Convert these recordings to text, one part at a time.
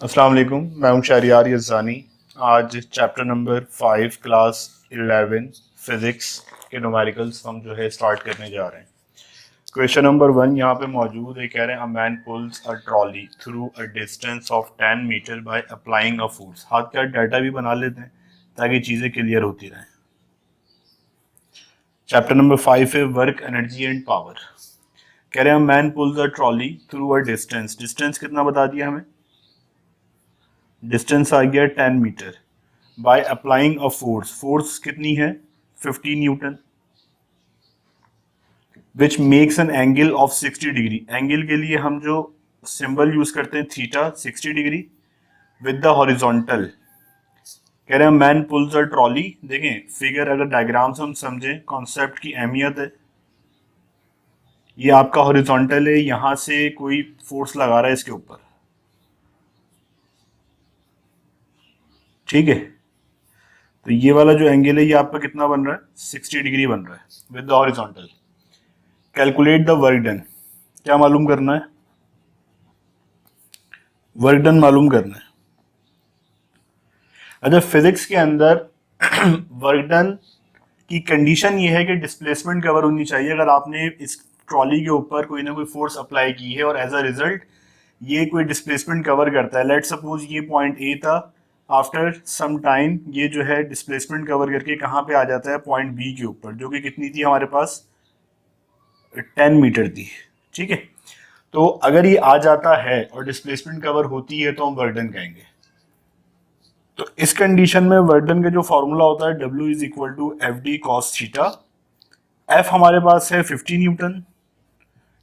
अस्सलाम वालेकुम, मैं हूं शहरियार यज़ानी। आज चैप्टर नंबर 5 क्लास 11 फिज़िक्स के न्यूमेरिकल्स हम जो है स्टार्ट करने जा रहे हैं। क्वेश्चन नंबर 1 यहाँ पे मौजूद है। कह रहे हैं a man pulls a trolley through a distance of 10 metre by applying a force. हाथ का डाटा भी बना लेते हैं ताकि चीज़ें क्लियर होती रहें। चैप्टर नंबर 5 है वर्क, एनर्जी एंड पावर। कह रहे हैं man pulls a trolley through a distance. Distance कितना बता दिया हमें? डिस्टेंस आ गया 10 metre by applying a force. Force कितनी है? 50 newton, which makes an angle of 60 degree. एंगल के लिए हम जो सिंबल यूज करते हैं theta, 60 degree with the horizontal. कह रहे हैं मैन पुल्स अ ट्रॉली। देखें फिगर, अगर डायग्राम से हम समझें कॉन्सेप्ट की अहमियत है। ये आपका हॉरिजॉन्टल है, यहां से कोई फोर्स लगा रहा है इसके ऊपर, ठीक है। तो ये वाला जो एंगल है ये आपका कितना बन रहा है? 60 डिग्री बन रहा है with the horizontal. Calculate the work done. क्या मालूम करना है? वर्क डन मालूम करना है। अच्छा, फिजिक्स के अंदर वर्क डन की कंडीशन ये है कि डिस्प्लेसमेंट कवर होनी चाहिए। अगर आपने इस ट्रॉली के ऊपर कोई ना कोई फोर्स अप्लाई की है और एज अ रिजल्ट ये कोई डिस्प्लेसमेंट कवर करता है, लेट सपोज ये पॉइंट ए था, आफ्टर सम टाइम ये जो है डिस्प्लेसमेंट कवर करके कहाँ पे आ जाता है? पॉइंट बी के ऊपर, जो कि कितनी थी हमारे पास? 10 मीटर थी, ठीक है। तो अगर ये आ जाता है और डिस्प्लेसमेंट कवर होती है तो हम वर्क डन कहेंगे। तो इस कंडीशन में वर्क डन का जो फॉर्मूला होता है W is equal to F D cos theta. F हमारे पास है 50 न्यूटन,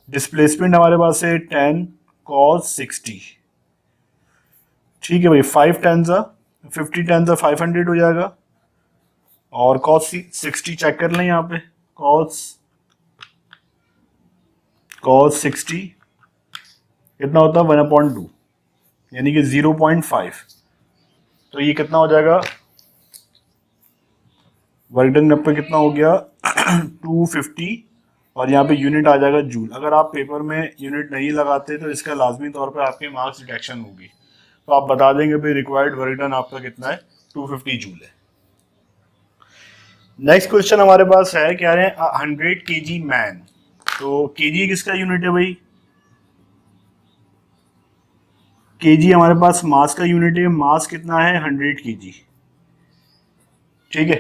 डिस्प्लेसमेंट हमारे पास है 10 कॉस 60, ठीक है भाई। 5 टेन सा 50, 10 सा 500 हो जाएगा। और कॉस 60 चेक कर लें यहाँ पे। कॉस कॉस 60 कितना होता है? 1/2, यानी कि 0.5। तो ये कितना हो जाएगा? वर्क डन पे कितना हो गया? 250। और यहाँ पे यूनिट आ जाएगा जूल। अगर आप पेपर में यूनिट नहीं लगाते तो इसका लाजमी तौर पर आपके मार्क्स डिडक्शन होगी। तो आप बता देंगे भाई रिक्वायर्ड वर्क डन आपका कितना है? 250 जूल है। नेक्स्ट क्वेश्चन हमारे पास है, कह रहे हैं 100 kg मैन। तो केजी किसका यूनिट है भाई? केजी हमारे पास मास का यूनिट है। मास कितना है? 100 kg, ठीक है।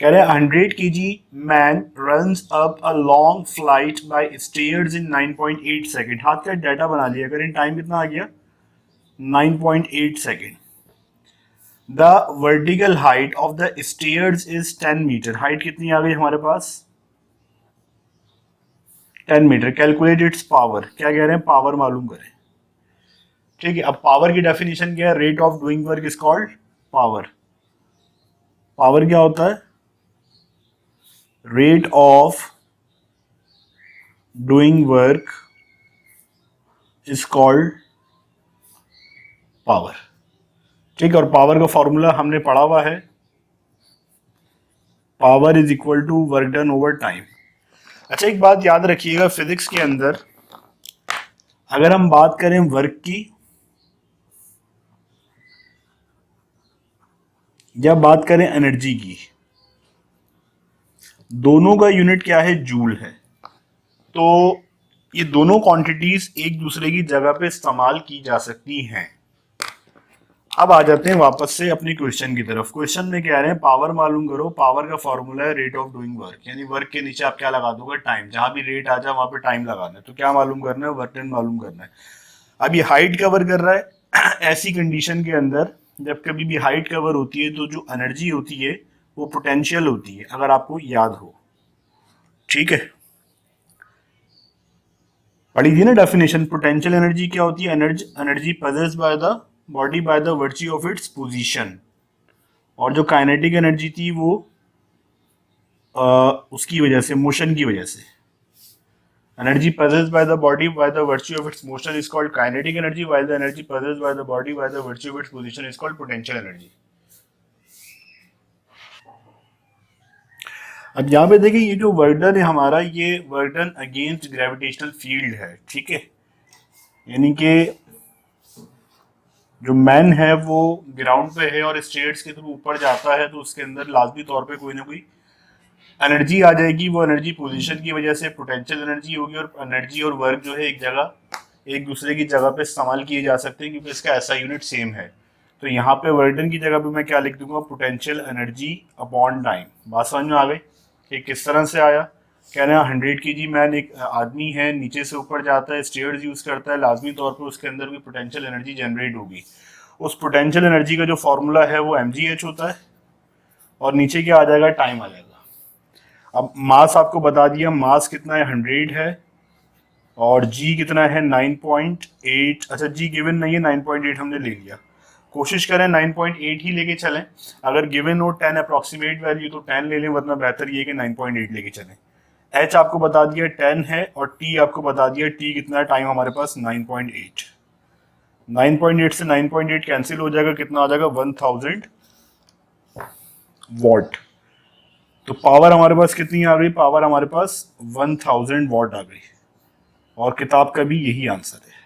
कह रहे हैं 100 kg man runs up a long flight by stairs in 9.8 second. हाथ का डाटा बना लिया करें। टाइम कितना आ गया? 9.8 second. The vertical height of the stairs is 10 metre. Height कितनी आ गई हमारे पास? 10 मीटर। Calculate its power. क्या कह रहे हैं? पावर मालूम करें, ठीक है। अब पावर की डेफिनेशन क्या है? Rate of doing work is called power. Power क्या होता है? Rate of doing work is called power, ठीक है। और पावर का फॉर्मूला हमने पढ़ा हुआ है। Power is equal to work done over time. अच्छा, एक बात याद रखिएगा, फिजिक्स के अंदर अगर हम बात करें वर्क की या बात करें एनर्जी की, दोनों का यूनिट क्या है? जूल है। तो ये दोनों क्वांटिटीज एक दूसरे की जगह पे इस्तेमाल की जा सकती हैं। अब आ जाते हैं वापस से अपनी क्वेश्चन की तरफ। क्वेश्चन में कह रहे हैं पावर मालूम करो। पावर का फॉर्मूला है रेट ऑफ डूइंग वर्क, यानी वर्क के नीचे आप क्या लगा दोगे? टाइम। जहां भी रेट आ जाए वहां पे टाइम लगाना है। तो क्या मालूम करना है? वर्क डन मालूम करना है। अब ये हाइट कवर कर रहा है। ऐसी कंडीशन के अंदर जब कभी भी हाइट कवर होती है तो जो एनर्जी होती है वो पोटेंशियल होती है, अगर आपको याद हो, ठीक है। पढ़ी थी ना डेफिनेशन। पोटेंशियल एनर्जी क्या होती है? Energy energy possessed by the body by the virtue of its position. और जो काइनेटिक एनर्जी थी वो उसकी वजह से, मोशन की वजह से। Energy possessed by the body by the virtue of its motion is called kinetic energy, while the energy possessed by the body by the virtue of its position is called potential energy. अब यहाँ पे देखिए, ये जो work done है हमारा, ये work done against gravitational field है, ठीक है। यानी कि जो मैन है वो ग्राउंड पे है और स्टेयर्स के थ्रू ऊपर जाता है, तो उसके अंदर लाजमी तौर पे कोई ना कोई एनर्जी आ जाएगी। वो एनर्जी पोजीशन की वजह से पोटेंशियल एनर्जी होगी, और एनर्जी और वर्क जो है एक जगह एक दूसरे की जगह पे इस्तेमाल किए जा सकते हैं, क्योंकि इसका ऐसा यूनिट सेम है। तो यहाँ पे वर्क डन की जगह पे मैं क्या लिख दूंगा, पोटेंशियल एनर्जी अपॉन टाइम। बात समझ में आ गई कि किस तरह से आया। कह रहे हैं 100 kg मैन एक आदमी है, नीचे से ऊपर जाता है, स्टेयर्स यूज करता है, लाजमी तौर पर उसके अंदर भी पोटेंशियल एनर्जी जनरेट होगी। उस पोटेंशियल एनर्जी का जो फॉर्मूला है वो mgh होता है, और नीचे क्या आ जाएगा, टाइम आ जाएगा। अब मास आपको बता दिया, मास कितना है 100 है, और जी कितना है 9.8। अच्छा जी गिवन नहीं है, 9.8 हमने ले लिया। कोशिश करें 9.8 ही लेके चलें। अगर गिवन हो 10 अप्रॉक्सीमेट वैल्यू तो 10 ले लें, वरना बेहतर ये कि 9.8 लेके चलें। एच आपको बता दिया 10 है, और टी आपको बता दिया, टी कितना है, टाइम हमारे पास 9.8। 9.8 से 9.8 कैंसिल हो जाएगा, कितना आ जाएगा 1000 वॉट। तो पावर हमारे पास कितनी आ गई, पावर हमारे पास 1000 वॉट आ गई, और किताब का भी यही आंसर है।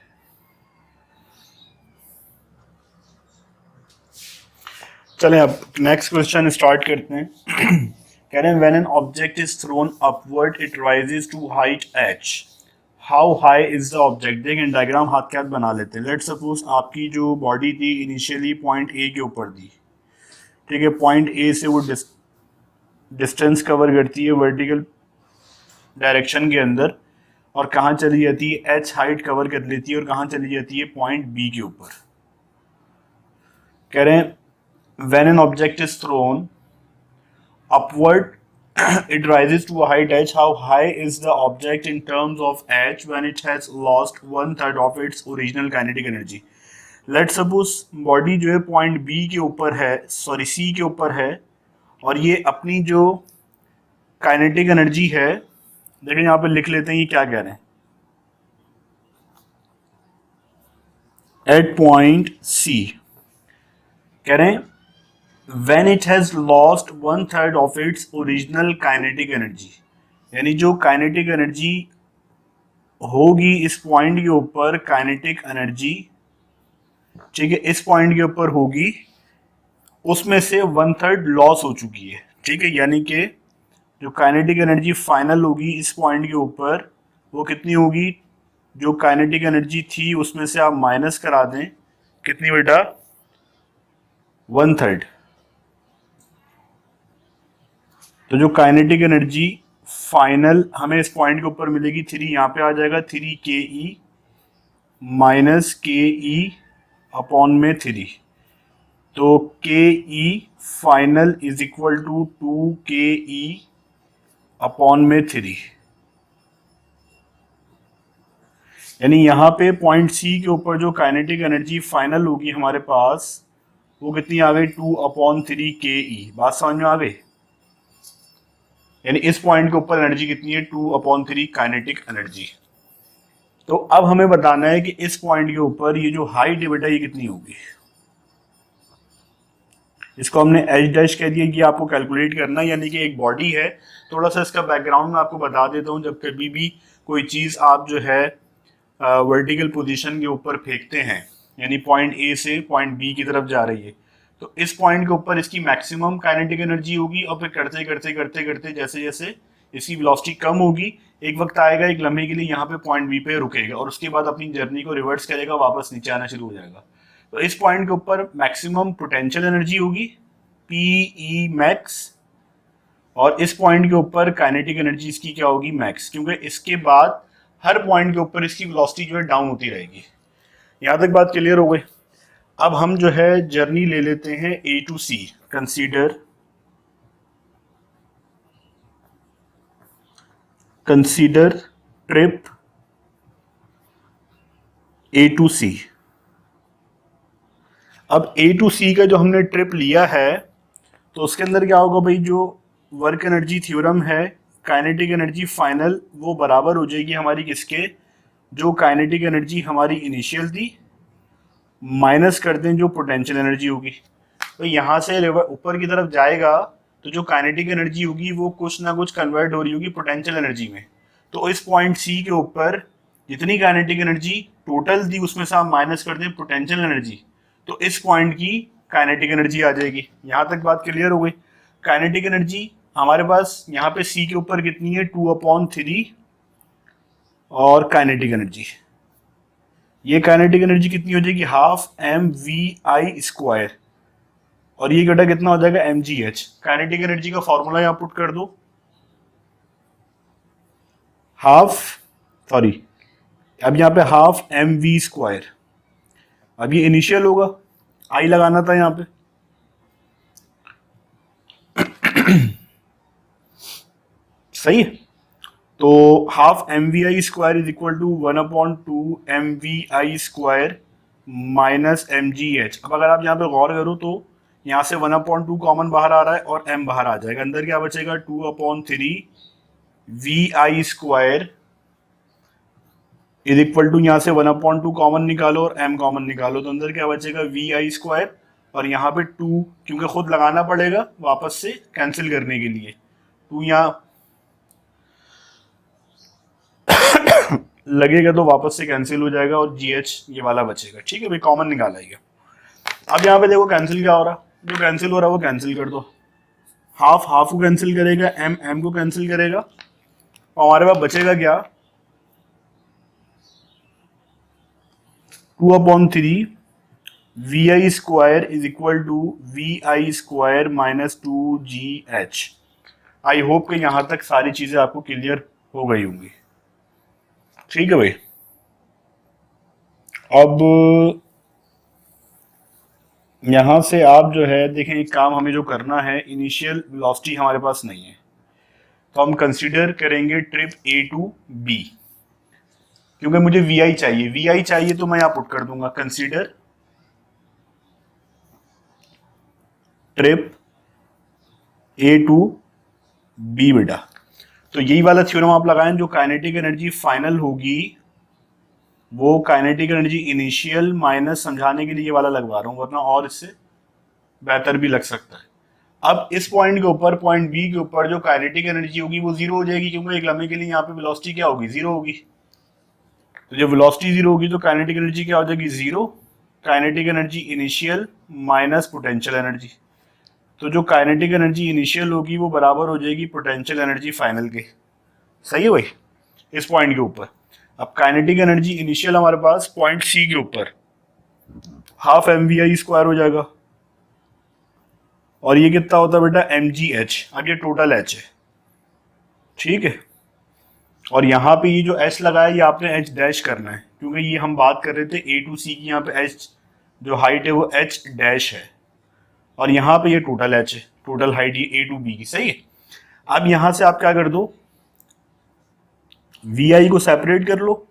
चलें अब नेक्स्ट क्वेश्चन स्टार्ट करते हैं। कह रहे हैं when an object is thrown upward it rises to height h, how high is the object. देखें डायग्राम हाथ के हाथ बना लेते हैं। लेट सपोज आपकी जो बॉडी थी इनिशियली पॉइंट ए के ऊपर थी, ठीक है, पॉइंट ए से वो डिस्टेंस कवर करती है वर्टिकल डायरेक्शन के अंदर, और कहाँ चली जाती है, h हाइट कवर कर लेती है, और कहाँ चली जाती है, पॉइंट बी के ऊपर। कह रहे हैं when an object is thrown upward it rises to a height h, how high is the object in terms of h when it has lost 1/3 of its original kinetic energy। Let suppose body जो है point B के ऊपर है, sorry C के ऊपर है, और ये अपनी जो काइनेटिक एनर्जी है, लेकिन यहाँ पे लिख लेते हैं ये क्या कह रहे हैं, एट पॉइंट सी कह रहे हैं when it has lost 1/3 of its original kinetic energy, यानी जो काइनेटिक एनर्जी होगी इस पॉइंट के ऊपर, काइनेटिक एनर्जी, ठीक है, इस पॉइंट के ऊपर होगी, उसमें से 1/3 लॉस हो चुकी है, ठीक है। यानी कि जो काइनेटिक एनर्जी फाइनल होगी इस पॉइंट के ऊपर, वो कितनी होगी, जो काइनेटिक एनर्जी थी उसमें से आप माइनस करा दें, कितनी बेटा, 1/3। तो जो काइनेटिक एनर्जी फाइनल हमें इस पॉइंट के ऊपर मिलेगी 3, यहाँ पे आ जाएगा 3ke माइनस ke अपॉन में 3। तो ke final is equal to 2ke upon में 3। यानी यहाँ पे पॉइंट सी के ऊपर जो काइनेटिक एनर्जी फाइनल होगी हमारे पास, वो कितनी आ गई, 2/3ke। बात समझ में आ गई। यानी इस पॉइंट के ऊपर एनर्जी कितनी है, 2/3 काइनेटिक एनर्जी। तो अब हमें बताना है कि इस पॉइंट के ऊपर ये जो हाइट है बेटा ये कितनी होगी। इसको हमने एच डैश कह दिया कि आपको कैलकुलेट करना, यानी कि एक बॉडी है। थोड़ा सा इसका बैकग्राउंड मैं आपको बता देता हूँ। जब कभी भी कोई चीज़ आप जो है वर्टिकल पोजीशन के ऊपर फेंकते हैं, यानी पॉइंट ए से पॉइंट बी की तरफ जा रही है, तो इस पॉइंट के ऊपर इसकी मैक्सिमम काइनेटिक एनर्जी होगी, और फिर करते करते करते करते जैसे जैसे इसकी वेलोसिटी कम होगी, एक वक्त आएगा एक लम्हे के लिए यहाँ पे पॉइंट बी पे रुकेगा, और उसके बाद अपनी जर्नी को रिवर्स करेगा, वापस नीचे आना शुरू हो जाएगा। तो इस पॉइंट के ऊपर मैक्सिमम पोटेंशियल एनर्जी होगी PE मैक्स, और इस पॉइंट के ऊपर काइनेटिक एनर्जी इसकी क्या होगी, मैक्स, क्योंकि इसके बाद हर पॉइंट के ऊपर इसकी वेलोसिटी जो है डाउन होती रहेगी। यहाँ तक बात क्लियर हो गई। अब हम जो है जर्नी ले लेते हैं A to C। Consider trip A to C। अब A to C का जो हमने ट्रिप लिया है, तो उसके अंदर क्या होगा भाई, जो वर्क एनर्जी थ्योरम है, काइनेटिक एनर्जी फाइनल वो बराबर हो जाएगी हमारी किसके, जो काइनेटिक एनर्जी हमारी इनिशियल थी माइनस कर दें जो पोटेंशियल एनर्जी होगी। तो यहाँ से ऊपर की तरफ जाएगा तो जो काइनेटिक एनर्जी होगी वो कुछ ना कुछ कन्वर्ट हो रही होगी पोटेंशियल एनर्जी में। तो इस पॉइंट सी के ऊपर जितनी काइनेटिक एनर्जी टोटल थी उसमें से आप माइनस कर दें पोटेंशियल एनर्जी, तो इस पॉइंट की काइनेटिक एनर्जी आ जाएगी। यहां तक बात क्लियर हो गई। काइनेटिक एनर्जी हमारे पास यहाँ पे सी के ऊपर कितनी है, 2/3, और काइनेटिक एनर्जी, ये काइनेटिक एनर्जी कितनी हो जाएगी, 12mvi², और ये घटा कितना हो जाएगा, mgh। काइनेटिक एनर्जी का फॉर्मूला यहां पुट कर दो, अब यहाँ पे 12mv²। अब ये इनिशियल होगा, आई लगाना था यहाँ पे, सही है। तो 12mvi² is equal to 1/2mvi² minus mgh। अब अगर आप यहाँ पे गौर करो तो यहाँ से 1/2 कॉमन बाहर आ रहा है और m बाहर आ जाएगा, अंदर क्या बचेगा, 2/3vi² इज इक्वल टू, यहाँ से 1/2 कॉमन निकालो और m कॉमन निकालो, तो अंदर क्या बचेगा, vi², और यहाँ पे 2 क्योंकि खुद लगाना पड़ेगा वापस से कैंसिल करने के लिए, 2 यहाँ लगेगा तो वापस से कैंसिल हो जाएगा और GH ये वाला बचेगा। ठीक है भाई, कॉमन निकाला गया। अब यहाँ पे देखो कैंसिल क्या हो रहा, जो कैंसिल हो रहा है वो कैंसिल कर दो, हाफ को कैंसिल करेगा, m को कैंसिल करेगा, और हमारे पास बचेगा क्या, 2/3 vi² is equal to vi² minus 2gh। I hope कि यहां तक सारी चीजें आपको क्लियर हो गई होंगी। ठीक है भाई, अब यहां से आप जो है देखें, एक काम हमें जो करना है, इनिशियल वेलोसिटी हमारे पास नहीं है, तो हम कंसीडर करेंगे ट्रिप A टू B, क्योंकि मुझे VI चाहिए, तो मैं यहां पुट कर दूंगा consider trip A to B बेटा। तो यही वाला थ्योरम आप लगाएं, जो काइनेटिक एनर्जी फाइनल होगी वो काइनेटिक एनर्जी इनिशियल माइनस, समझाने के लिए ये वाला लगवा रहा हूं, वरना और इससे बेहतर भी लग सकता है। अब इस पॉइंट के ऊपर, पॉइंट बी के ऊपर जो काइनेटिक एनर्जी होगी वो जीरो हो जाएगी, क्योंकि एक लम्हे के लिए यहाँ पे वेलोसिटी क्या होगी, जीरो होगी। तो जब वेलोसिटी जीरो होगी तो काइनेटिक एनर्जी क्या हो जाएगी, zero. Kinetic energy initial minus potential energy, तो जो काइनेटिक एनर्जी इनिशियल होगी वो बराबर हो जाएगी पोटेंशियल एनर्जी फाइनल के। सही है भाई, इस पॉइंट के ऊपर। अब काइनेटिक एनर्जी इनिशियल हमारे पास पॉइंट सी के ऊपर 12mvi² हो जाएगा, और ये कितना होता है बेटा, mgh। अब ये टोटल h है, ठीक है। और यहाँ पे ये जो h लगाया ये आपने h डैश करना है, क्योंकि ये हम बात कर रहे थे A टू C की, यहाँ पे h जो हाइट है वो h डैश है, और यहाँ पे ये टोटल h है, टोटल हाइट ये A टू B की। सही है। अब यहाँ से आप क्या कर दो, vi को सेपरेट कर लो,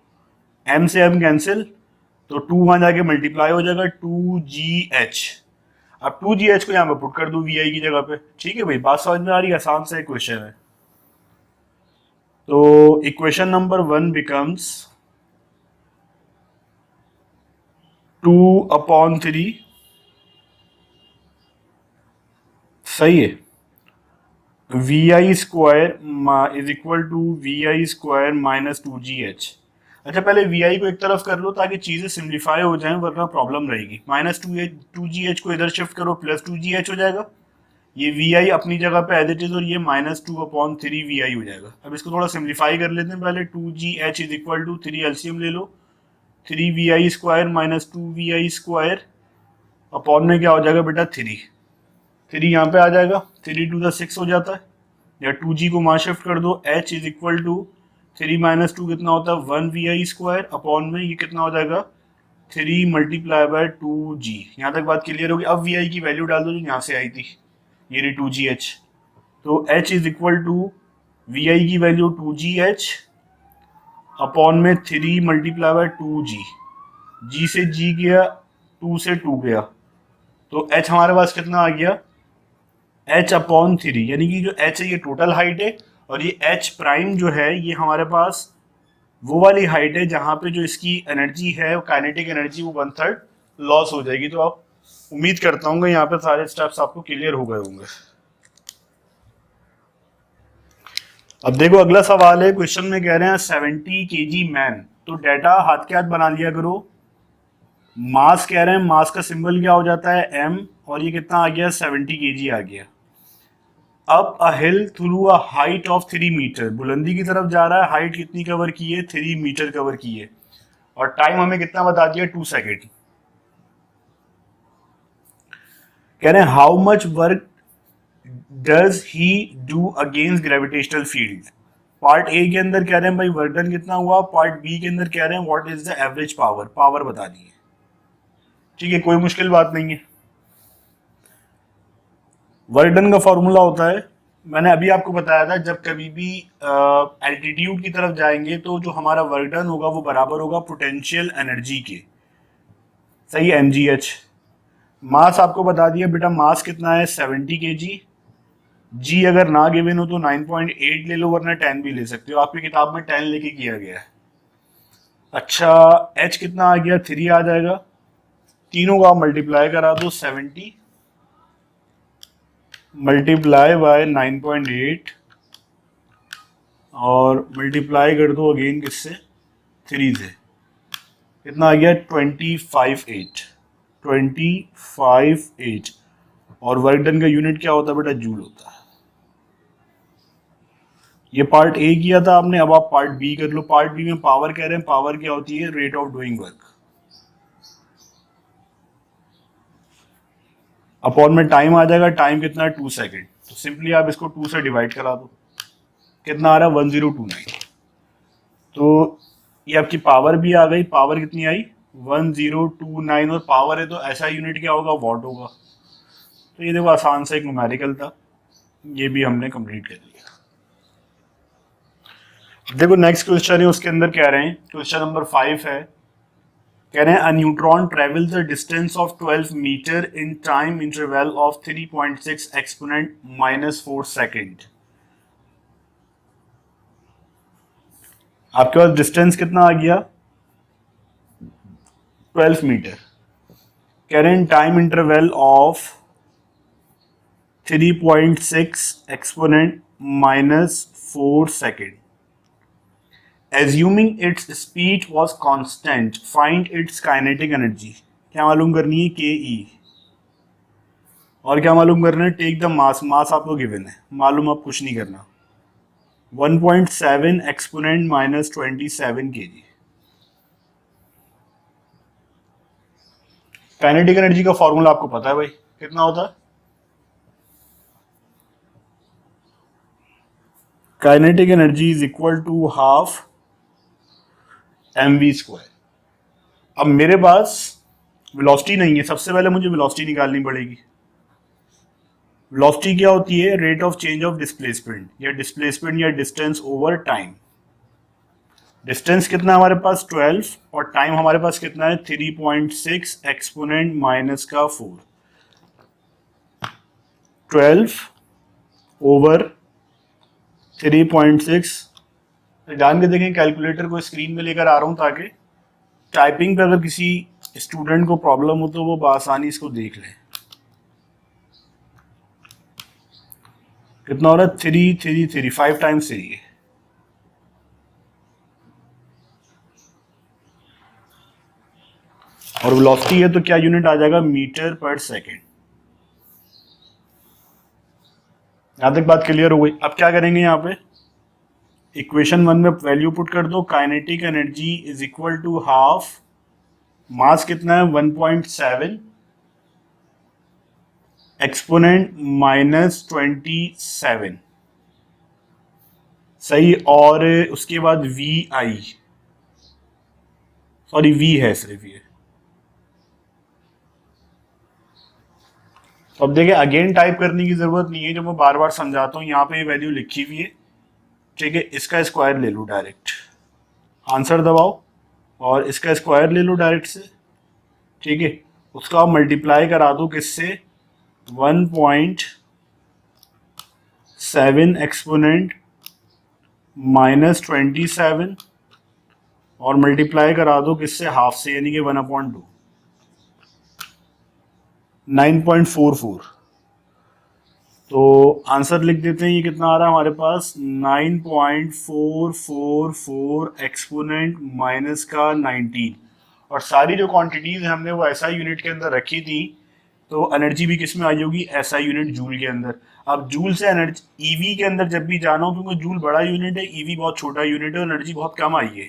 m से m कैंसिल, तो 2 वहां जाके मल्टीप्लाई हो जाएगा, 2gh। अब 2gh को यहाँ पे पुट कर दो vi की जगह पे। ठीक है भाई, बात समझ में आ रही है, आसान सा इक्वेशन है। तो इक्वेशन नंबर 1 बिकम्स 2/3, सही है, vi² is equal to vi² minus 2gh। अच्छा, पहले vi को एक तरफ कर लो ताकि चीजें सिंप्लीफाई हो जाएं, वरना प्रॉब्लम रहेगी। माइनस 2gh को इधर शिफ्ट करो, प्लस 2gh हो जाएगा, ये vi अपनी जगह पे एज इट इज, और ये माइनस 2/3 vi हो जाएगा। अब इसको थोड़ा सिंप्लीफाई कर लेते हैं पहले, 2gh is equal to 3 LCM ले लो, 3vi² माइनस 2vi² अपॉन में क्या हो जाएगा बेटा, 3 यहाँ पे आ जाएगा, 3 टू द 6 हो जाता है, या 2g को वहां शिफ्ट कर दो, h is equal to 3 minus 2 कितना होता है, 1vi² अपॉन में ये कितना हो जाएगा, 3 मल्टीप्लाई बाय 2g। यहाँ तक बात क्लियर होगी। अब vi की वैल्यू डाल दो जो यहाँ से आई थी, ये रही 2gh, तो h is equal to vi की वैल्यू 2gh अपॉन में 3 मल्टीप्लाई बाय 2g, g से g गया, 2 से 2 गया, तो h हमारे पास कितना आ गया, h/3, यानी कि जो h है ये टोटल हाइट है, और ये h प्राइम जो है ये हमारे पास वो वाली हाइट है जहां पे जो इसकी एनर्जी है, काइनेटिक एनर्जी, वो 1/3 लॉस हो जाएगी। तो आप उम्मीद करता हूँ यहाँ पे सारे स्टेप्स आपको क्लियर हो गए होंगे। अब देखो अगला सवाल है, क्वेश्चन में कह रहे हैं 70 kg मैन, तो डेटा हाथ के हाथ बना लिया करो, मास कह रहे हैं, मास का सिंबल क्या हो जाता है m, और ये कितना आ गया 70 kg आ गया। Up a hill through a height of 3 metre, बुलंदी की तरफ जा रहा है, हाइट कितनी कवर की है 3 मीटर कवर की है, और टाइम हमें कितना बता दिया 2 सेकेंड। कह रहे हैं how much work does he do against gravitational field. Part A के अंदर कह रहे हैं भाई वर्क डन कितना हुआ, पार्ट बी के अंदर कह रहे हैं what is the average power, power बतानी है। ठीक है, कोई मुश्किल बात नहीं है। वर्क डन का फॉर्मूला होता है, मैंने अभी आपको बताया था, जब कभी भी एल्टीट्यूड की तरफ जाएंगे तो जो हमारा वर्क डन होगा वो बराबर होगा पोटेंशियल एनर्जी के। सही है, mgh। मास आपको बता दिया बेटा, मास कितना है 70 kg। जी अगर ना गिवन हो तो 9.8 ले लो, वरना 10 भी ले सकते हो, आपकी किताब में 10 लेके किया गया है। अच्छा, एच कितना आ गया 3 आ जाएगा, तीनों का मल्टीप्लाई करा दो 70 मल्टीप्लाई बाय 9.8 और मल्टीप्लाई कर दो अगेन किससे 3 से, कितना आ गया 25.8 और वर्क डन का यूनिट क्या होता है बेटा, जूल होता है। ये पार्ट ए किया था आपने, अब आप पार्ट बी कर लो। पार्ट बी में पावर कह रहे हैं, पावर क्या होती है rate of doing work upon में टाइम आ जाएगा, टाइम कितना है 2 सेकेंड, तो सिंपली आप इसको 2 से डिवाइड करा दो, कितना आ रहा है 1029। तो ये आपकी पावर भी आ गई, पावर कितनी आई 1029, और पावर है तो ऐसा यूनिट क्या होगा वॉट होगा। तो ये देखो आसान सा एक न्यूमेरिकल था, ये भी हमने कंप्लीट कर लिया। देखो नेक्स्ट क्वेश्चन है, उसके अंदर कह रहे हैं, क्वेश्चन नंबर 5 है, कह रहे हैं a neutron travels the distance of 12 metre in time interval of 3.6 exponent -4 second. आपके पास डिस्टेंस कितना आ गया 12 मीटर, कह रहे हैं time interval of 3.6 exponent -4 second. Assuming its speed was constant, find its kinetic energy। क्या मालूम करनी है के ई, और क्या मालूम करना है टेक द मास, मास आपको गिवन है, मालूम आप कुछ नहीं करना, 1.7 एक्सपोनेंट -27 kg। काइनेटिक एनर्जी का फॉर्मूला आपको पता है भाई, कितना होता है, kinetic energy is equal to half mv²। अब मेरे पास वेलोसिटी नहीं है, सबसे पहले मुझे वेलोसिटी निकालनी पड़ेगी। वेलोसिटी क्या होती है, rate of change of displacement, या डिस्प्लेसमेंट या डिस्टेंस ओवर टाइम। डिस्टेंस कितना है हमारे पास 12, और टाइम हमारे पास कितना है 3.6 एक्सपोनेंट -4। 12 ओवर 3.6, जान के देखें कैलकुलेटर को स्क्रीन में लेकर आ रहा हूं ताकि टाइपिंग पे अगर किसी स्टूडेंट को प्रॉब्लम हो तो वो बआसानी इसको देख ले। कितना हो रहा है 3 5 टाइम्स 3 है। और वेलोसिटी है तो क्या यूनिट आ जाएगा मीटर पर सेकेंड। यहां तक बात क्लियर हो गई। अब क्या करेंगे, यहाँ पे इक्वेशन 1 में वैल्यू पुट कर दो, kinetic energy is equal to half, mass कितना है 1.7 एक्सपोनेंट -27, सही, और उसके बाद वी आई, सॉरी वी है सिर्फ ये। तो अब देखिए अगेन टाइप करने की जरूरत नहीं है, जो मैं बार बार समझाता हूँ, यहाँ पे वैल्यू लिखी हुई है, ठीक है, इसका स्क्वायर ले लो डायरेक्ट, आंसर दबाओ और इसका स्क्वायर ले लो डायरेक्ट से, ठीक है, उसका आप मल्टीप्लाई करा दो किससे 1.7 एक्सपोनेंट -27 और मल्टीप्लाई करा दो किससे हाफ से, यानी कि 1/2, 9.44। तो आंसर लिख देते हैं, ये कितना आ रहा है हमारे पास 9.444 एक्सपोनेंट माइनस का 19, और सारी जो क्वांटिटीज हमने वो एसआई यूनिट के अंदर रखी थी, तो एनर्जी भी किस में आई होगी, एसआई यूनिट जूल के अंदर। अब जूल से एनर्जी ईवी के अंदर जब भी जाना हो, क्योंकि जूल बड़ा यूनिट है, ईवी बहुत छोटा यूनिट है और एनर्जी बहुत कम आई है,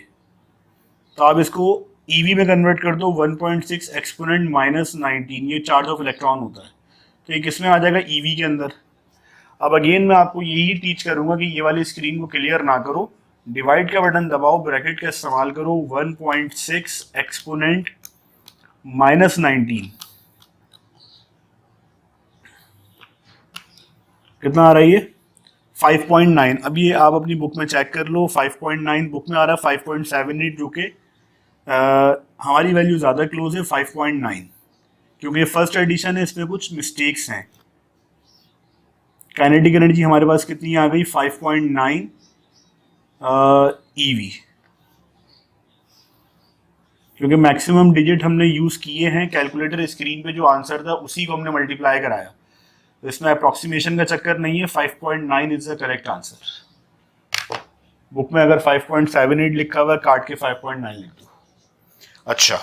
तो आप इसको ईवी में कन्वर्ट कर दो 1.6 एक्सपोनेंट माइनस 19, ये चार्ज ऑफ इलेक्ट्रॉन होता है, तो ये किस में आ जाएगा, ईवी के अंदर। अब अगेन मैं आपको यही टीच करूंगा कि ये वाली स्क्रीन को क्लियर ना करो, डिवाइड का बटन दबाओ, ब्रैकेट का इस्तेमाल करो, 1.6 एक्सपोनेंट माइनस 19 कितना आ रहा है, ये 5.9। अब ये आप अपनी बुक में चेक कर लो, 5.9 बुक में आ रहा है, 5.78 जो कि हमारी वैल्यू ज़्यादा क्लोज है 5.9, क्योंकि ये फर्स्ट एडिशन है, इसमें कुछ मिस्टेक्स हैं। काइनेटिक एनर्जी हमारे पास कितनी आ गई, 5.9 ईवी, क्योंकि मैक्सिमम डिजिट हमने यूज़ किए हैं, कैलकुलेटर स्क्रीन पे जो आंसर था उसी को हमने मल्टीप्लाई कराया, तो इसमें अप्रोक्सीमेशन का चक्कर नहीं है, 5.9 is the correct answer. Book में अगर 5.78 लिखा हुआ है, काट के 5.9 लिख दो। अच्छा,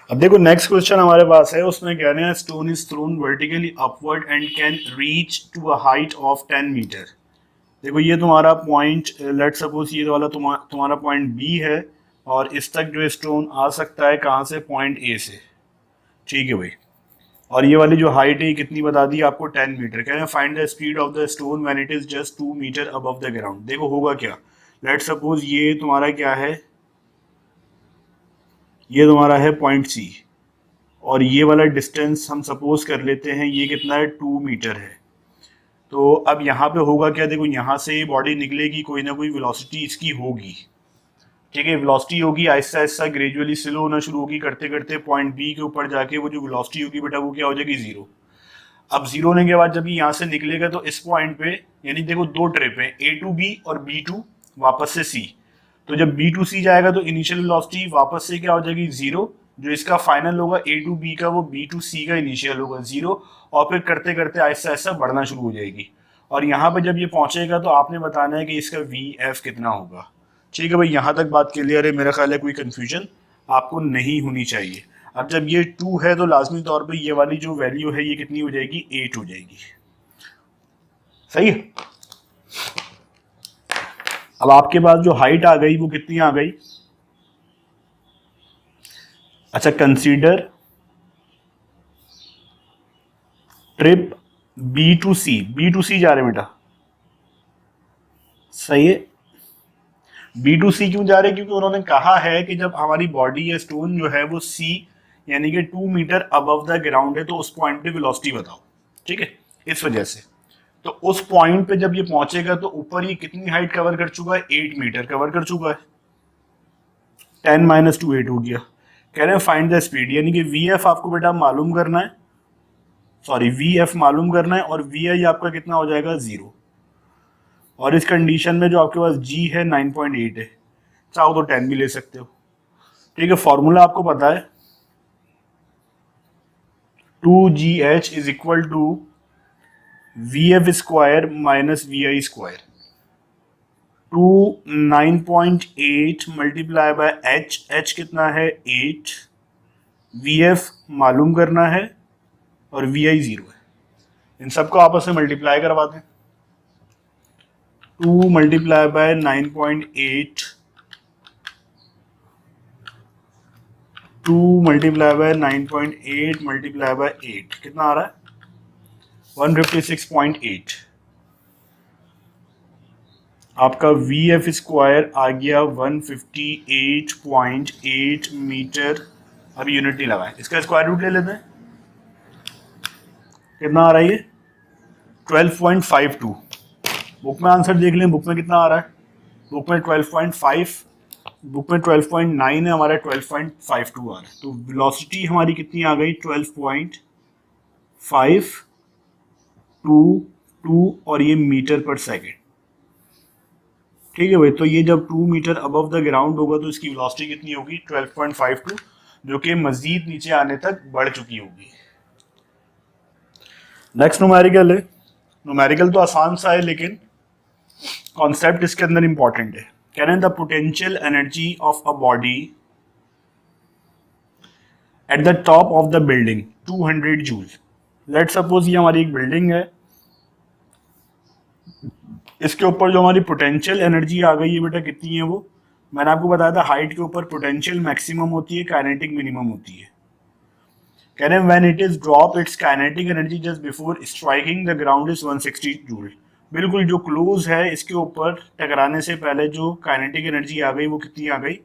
अब देखो नेक्स्ट क्वेश्चन हमारे पास है, उसमें कह रहे हैं stone is thrown vertically upward and can reach to a height of 10 metre. देखो ये तुम्हारा पॉइंट, लेट सपोज ये वाला तुम्हारा पॉइंट बी है, और इस तक जो स्टोन आ सकता है कहाँ से, पॉइंट ए से, ठीक है भाई। और ये वाली जो हाइट है कितनी बता दी आपको, 10 मीटर। कह रहे हैं find the speed of the stone when it is just 2 metre above the ground. देखो होगा क्या, लेट सपोज ये तुम्हारा क्या है, ये तुम्हारा है पॉइंट सी, और ये वाला डिस्टेंस हम सपोज कर लेते हैं ये कितना है, 2 मीटर है। तो अब यहाँ पे होगा क्या, देखो यहाँ से बॉडी निकलेगी, कोई ना कोई वेलोसिटी इसकी होगी, ठीक है, वेलोसिटी होगी, आहिस्ता आहिस्ता ग्रेजुअली स्लो होना शुरू होगी, करते करते पॉइंट बी के ऊपर जाके वो जो वेलोसिटी होगी बेटा वो क्या हो जाएगी, जीरो। अब जीरो होने के बाद जब ये यहाँ से निकलेगा तो इस पॉइंट पे, यानी देखो दो ट्रिप है, ए टू बी और बी टू वापस से सी, तो जब बी टू सी जाएगा तो इनिशियल वेलोसिटी वापस से क्या हो जाएगी, जीरो, जो इसका फाइनल होगा ए टू बी का वो बी टू सी का इनिशियल होगा जीरो, और फिर करते करते आहिस्ता आहिस्ता बढ़ना शुरू हो जाएगी। और यहाँ पे जब ये पहुंचेगा तो आपने बताना है कि इसका वी एफ कितना होगा, ठीक है भाई। यहाँ तक बात क्लियर है, मेरा ख्याल है कोई कंफ्यूजन आपको नहीं होनी चाहिए। अब जब ये 2 है तो लाजमी तौर पे ये वाली जो वैल्यू है ये कितनी हो जाएगी, 8 हो जाएगी, सही है। अब आपके पास जो हाइट आ गई वो कितनी आ गई, अच्छा consider trip B to C, B to C जा रहे बेटा, सही है। बी टू सी क्यों जा रहे, क्योंकि उन्होंने कहा है कि जब हमारी बॉडी या स्टोन जो है वो सी यानी कि 2 मीटर अबव द ग्राउंड है तो उस पॉइंट पे वेलोसिटी बताओ, ठीक है, इस वजह से। तो उस पॉइंट पे जब ये पहुंचेगा तो ऊपर ये कितनी हाइट कवर कर चुका है, 8 मीटर कवर कर चुका है, 10 माइनस 2 8 हो गया। कह रहे हैं फाइंड द स्पीड, यानी कि वी एफ आपको बेटा मालूम करना है, सॉरी वी एफ मालूम करना है, और वी आई आपका कितना हो जाएगा, 0। और इस कंडीशन में जो आपके पास जी है 9.8 है, चाहो तो 10 भी ले सकते हो, ठीक है। फॉर्मूला आपको पता है, 2GH is equal to V F square minus V I square, 9.8 multiply by H, H कितना है 8, वी एफ मालूम करना है और वी आई 0 है। इन सबको आपस में मल्टीप्लाई करवा दें, 2 multiply by 9.8, 2 multiply by 9.8 multiply bye 8 कितना आ रहा है, 156.8। आपका वी एफ स्क्वायर आ गया 158.8 मीटर। अभी यूनिट नहीं लगाए, इसका स्क्वायर रूट ले लेते हैं, कितना आ रहा है ये 12.52। बुक में आंसर देख लें, बुक में कितना आ रहा है, बुक में 12.5, बुक में 12.9 है, हमारा 12.52 आ रहा है। तो वेलोसिटी हमारी कितनी आ गई, 12.522 और ये मीटर पर सेकेंड, ठीक है भाई। तो ये जब 2 मीटर अबव द ग्राउंड होगा तो इसकी वेलोसिटी कितनी होगी, 12.52, जो कि मजीद नीचे आने तक बढ़ चुकी होगी। नेक्स्ट न्यूमेरिकल है, न्यूमेरिकल तो आसान सा है लेकिन कॉन्सेप्ट इसके अंदर इंपॉर्टेंट है। कह रहे हैं the potential energy of a body at the top of the building 200 joule. Let suppose ये हमारी एक बिल्डिंग है, इसके ऊपर जो हमारी पोटेंशियल एनर्जी आ गई है बेटा कितनी है वो, मैंने आपको बताया था हाइट के ऊपर पोटेंशियल मैक्सिमम होती है, काइनेटिक मिनिमम होती है। कह रहे हैं when it is drop it's kinetic energy just before striking the ground is 160 joule. बिल्कुल जो क्लोज है इसके ऊपर टकराने से पहले जो काइनेटिक एनर्जी आ गई वो कितनी आ गई,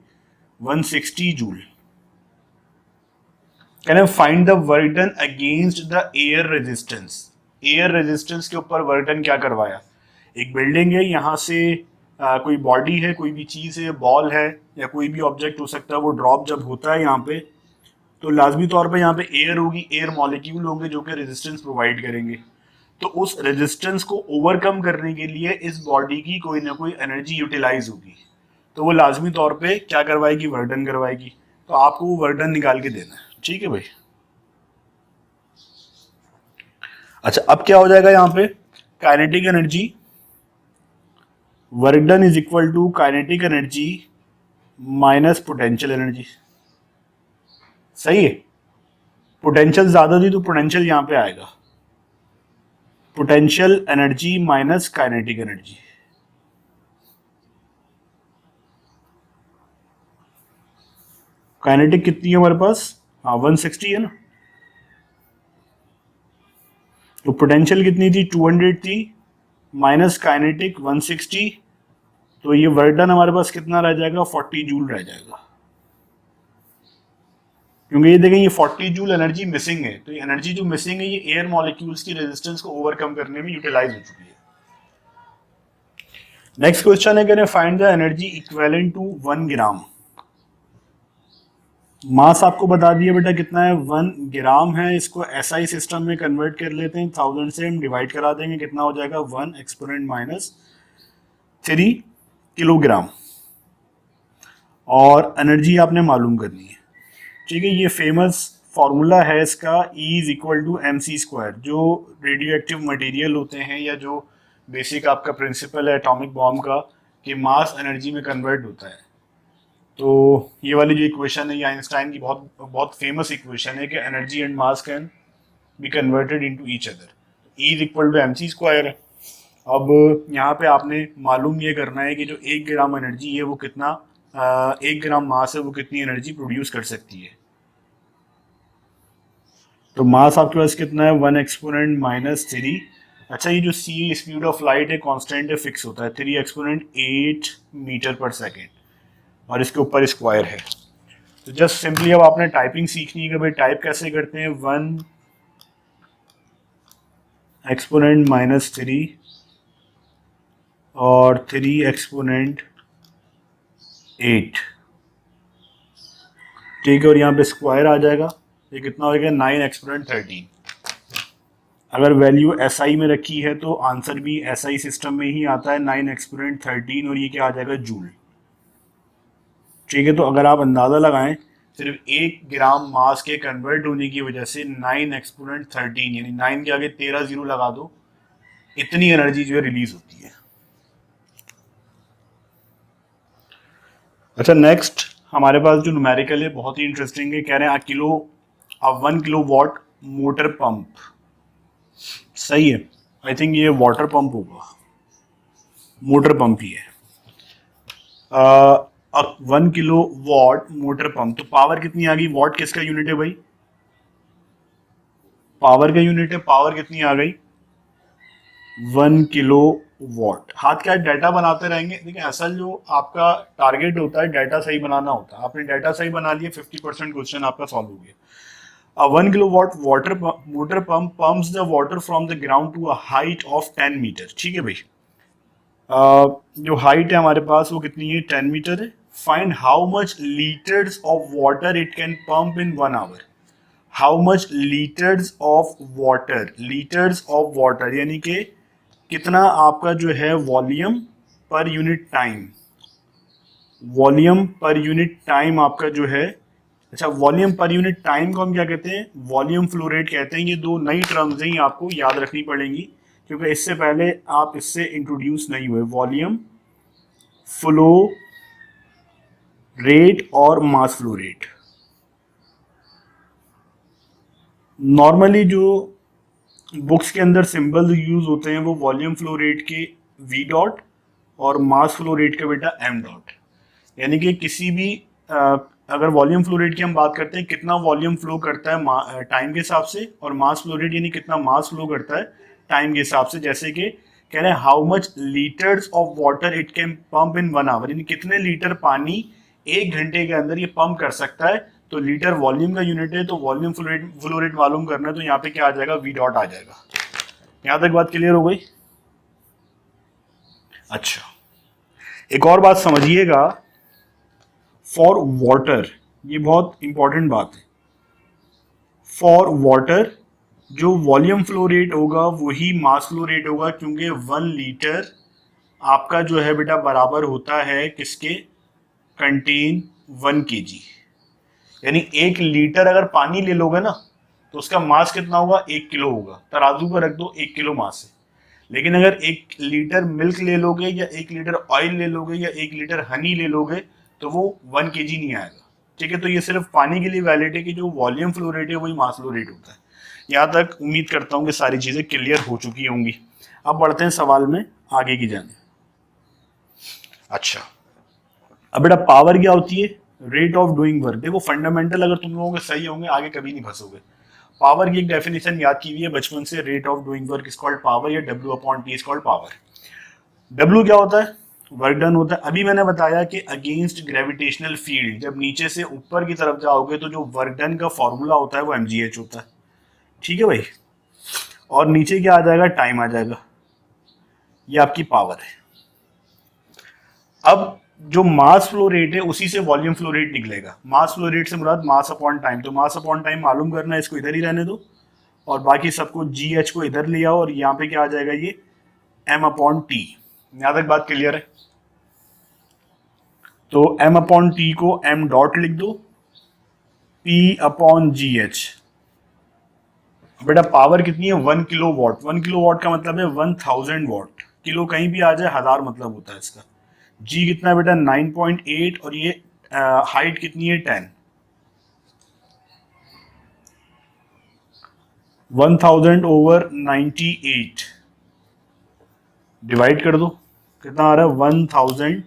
160 जूल। कह रहे हैं find the work done against the air resistance. Air resistance के ऊपर वर्क डन क्या करवाया, एक बिल्डिंग है, यहाँ से कोई बॉडी है, कोई भी चीज़ है, बॉल है या कोई भी ऑब्जेक्ट हो सकता है, वो ड्रॉप जब होता है यहाँ पे तो लाजमी तौर पे यहाँ पे एयर होगी, एयर मॉलिक्यूल होंगे जो कि रेजिस्टेंस प्रोवाइड करेंगे। तो उस रेजिस्टेंस को ओवरकम करने के लिए इस बॉडी की कोई ना कोई एनर्जी यूटिलाइज होगी, तो वो लाजमी तौर पे क्या करवाएगी, वर्क डन करवाएगी। तो आपको वो वर्क डन निकाल के देना है, ठीक है भाई। अच्छा अब क्या हो जाएगा यहाँ पे, kinetic energy work done is equal to kinetic energy minus potential energy. सही है, पोटेंशियल ज्यादा थी तो पोटेंशियल यहां पे आएगा, potential energy minus kinetic energy. Kinetic कितनी है हमारे पास, हाँ 160 है ना, तो पोटेंशियल कितनी थी 200 थी, माइनस काइनेटिक 160, तो ये वर्क डन हमारे पास कितना रह जाएगा, 40 जूल रह जाएगा। क्योंकि ये देखें ये 40 जूल एनर्जी मिसिंग है, तो ये एनर्जी जो मिसिंग है ये एयर मॉलिक्यूल्स की रेजिस्टेंस को ओवरकम करने में यूटिलाइज हो चुकी है। नेक्स्ट क्वेश्चन है, कहते find the energy equivalent to 1 gram. Mass आपको बता दिया बेटा कितना है, 1 ग्राम है, इसको एसआई सिस्टम में कन्वर्ट कर लेते हैं, 1000 से हम डिवाइड करा देंगे, कितना हो जाएगा 1 एक्सपोनेंट माइनस 3 किलोग्राम। और एनर्जी आपने मालूम करनी है, ठीक है। ये फेमस फॉर्मूला है इसका, E is equal to mc²। जो रेडियो एक्टिव मटीरियल होते हैं या जो बेसिक आपका प्रिंसिपल है एटॉमिक बॉम्ब का कि मास एनर्जी में कन्वर्ट होता है, तो ये वाली जो इक्वेशन है ये आइंस्टाइन की बहुत बहुत फेमस इक्वेशन है कि energy and mass can be converted into each other. E is equal to mc²। अब यहाँ पे आपने मालूम ये करना है कि जो 1 ग्राम एनर्जी है वो कितना 1 ग्राम मास है वो कितनी एनर्जी प्रोड्यूस कर सकती है। तो मास आपके पास कितना है 1 एक्सपोनेंट माइनस 3। अच्छा ये जो सी स्पीड ऑफ लाइट है कांस्टेंट है, फिक्स होता है, 3 एक्सपोनेंट 8 मीटर पर सेकेंड और इसके ऊपर स्क्वायर है। तो जस्ट सिंपली अब आपने टाइपिंग सीखनी है कि भाई टाइप कैसे करते हैं, 1 एक्सपोनेंट माइनस 3 और 3 एक्सपोनेंट 8, ठीक है, और यहाँ पे स्क्वायर आ जाएगा, ये कितना हो गया 9 एक्सपोनेंट 13। अगर वैल्यू एसआई में रखी है तो आंसर भी एसआई सिस्टम में ही आता है 9 एक्सपोनेंट 13 और ये क्या आ जाएगा जूल, ठीक है। तो अगर आप अंदाज़ा लगाएं सिर्फ 1 ग्राम मास के कन्वर्ट होने की वजह से 9 एक्सपोनेंट 13 यानी 9 के आगे 13 जीरो लगा दो, इतनी एनर्जी जो है रिलीज होती है। अच्छा नेक्स्ट हमारे पास जो न्यूमेरिकल है बहुत ही इंटरेस्टिंग है, कह रहे हैं 1 किलो वॉट मोटर पंप। सही है, आई थिंक ये वाटर पंप होगा, मोटर पंप ही है। 1 किलो वॉट मोटर पंप, तो पावर कितनी आ गई, वॉट किसका यूनिट है भाई, पावर का यूनिट है, पावर कितनी आ गई 1 किलो वॉट। हाथ क्या डाटा बनाते रहेंगे, देखिए असल जो आपका टारगेट होता है डाटा सही बनाना होता है, आपने डाटा सही बना लिया 50% क्वेश्चन आपका सॉल्व हो गया। 1 kilowatt water motor pump pumps the water from the ground to a height of 10 metre, ठीक है भाई। जो हाइट है हमारे पास वो कितनी है 10 मीटर है। Find how much litres of water it can pump in 1 hour. How much litres of water, litres of water यानी कि कितना आपका जो है volume per unit time, volume per unit time आपका जो है। अच्छा वॉल्यूम पर यूनिट टाइम को हम क्या कहते हैं, वॉल्यूम फ्लो रेट कहते हैं। ये दो नई टर्म्स हैं, आपको याद रखनी पड़ेंगी क्योंकि इससे पहले आप इससे इंट्रोड्यूस नहीं हुए। वॉल्यूम फ्लो रेट और मास फ्लो रेट। नॉर्मली जो बुक्स के अंदर सिंबल यूज होते हैं वो वॉल्यूम फ्लो रेट के वी डॉट और मास फ्लो रेट का बेटा एम डॉट। यानी कि किसी भी अगर वॉल्यूम फ्लो रेट की हम बात करते हैं कितना वॉल्यूम फ्लो करता है टाइम के हिसाब से, और मास फ्लो रेट यानी कितना मास फ्लो करता है टाइम के हिसाब से। जैसे कि कह रहे हैं how much litres of water it can pump in 1 hour, यानी कितने लीटर पानी 1 घंटे के अंदर ये पंप कर सकता है। तो लीटर वॉल्यूम का यूनिट है, तो वॉल्यूम फ्लो रेट मालूम करना है तो यहाँ पे क्या आ जाएगा, वी डॉट आ जाएगा। यहां तक बात क्लियर हो गई। अच्छा, एक और बात समझिएगा फॉर वाटर, ये बहुत इंपॉर्टेंट बात है। फॉर वाटर जो वॉल्यूम फ्लो रेट होगा वही मास फ्लो रेट होगा, क्योंकि 1 लीटर आपका जो है बेटा बराबर होता है किसके, कंटेन 1 kg। यानी 1 लीटर अगर पानी ले लोगे ना तो उसका मास कितना होगा, 1 किलो होगा। तराजू पर रख दो 1 किलो मास है। लेकिन अगर 1 लीटर मिल्क ले लोगे या 1 लीटर ऑयल ले लोगे या 1 लीटर हनी ले लोगे तो वो 1 kg नहीं आएगा। ठीक है, तो ये सिर्फ पानी के लिए वैलिड है कि जो वॉल्यूम फ्लो रेट है वही मास फ्लो रेट होता है। यहाँ तक उम्मीद करता हूँ कि सारी चीजें क्लियर हो चुकी होंगी। अब बढ़ते हैं सवाल में आगे की जाने। अच्छा, अब बेटा पावर क्या होती है, रेट ऑफ डूइंग वर्क। देखो फंडामेंटल अगर तुम लोगों के सही होंगे आगे कभी नहीं फंसोगे। पावर की एक डेफिनेशन याद की हुई है बचपन से, rate of doing work is called power, या W upon T is called power. W क्या होता है, वर्क डन होता है। अभी मैंने बताया कि अगेंस्ट ग्रेविटेशनल फील्ड जब नीचे से ऊपर की तरफ जाओगे तो जो वर्क डन का फॉर्मूला होता है वो mgh होता है। ठीक है भाई, और नीचे क्या आ जाएगा, टाइम आ जाएगा। ये आपकी पावर है। अब जो मास फ्लो रेट है उसी से वॉल्यूम फ्लो रेट निकलेगा। मास फ्लो रेट से मुराद मास अपॉन टाइम, तो मास अपॉन टाइम मालूम करना है, इसको इधर ही रहने दो और बाकी सबको जी एच को इधर ले आओ और यहाँ पे क्या आ जाएगा, ये एम अपॉन टी। यहां तक बात क्लियर है। तो एम अपॉन टी को एम डॉट लिख दो, पी अपॉन जी एच। बेटा पावर कितनी है, 1 किलो वॉट। 1 किलो वॉट का मतलब है 1000 वॉट। किलो कहीं भी आ जाए, हजार मतलब होता है इसका। जी कितना है बेटा, 9.8, और ये हाइट कितनी है, 10। 1000 ओवर 98 डिवाइड कर दो, कितना आ रहा है, 1000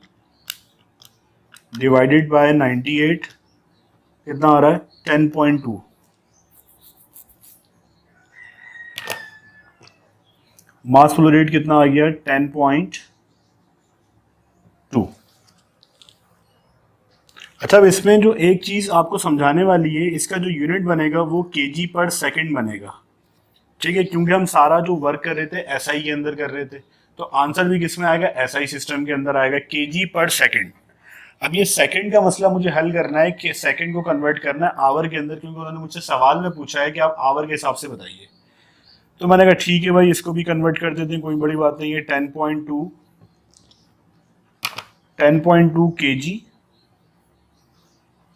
डिवाइडेड बाय 98 कितना आ रहा है, 10.2। मास फ्लो रेट कितना आ गया, 10.2। अच्छा, अब इसमें जो एक चीज आपको समझाने वाली है, इसका जो यूनिट बनेगा वो केजी पर सेकंड बनेगा। ठीक है, क्योंकि हम सारा जो वर्क कर रहे थे एसआई के अंदर कर रहे थे, तो आंसर भी किस में आएगा, एसआई सिस्टम के अंदर आएगा, केजी पर सेकंड। अब ये सेकंड का मसला मुझे हल करना है कि सेकंड को कन्वर्ट करना है आवर के अंदर, क्योंकि उन्होंने मुझसे सवाल में पूछा है कि आप आवर के हिसाब से बताइए। तो मैंने कहा ठीक है भाई, इसको भी कन्वर्ट कर देते हैं, कोई बड़ी बात नहीं है। 10.2 केजी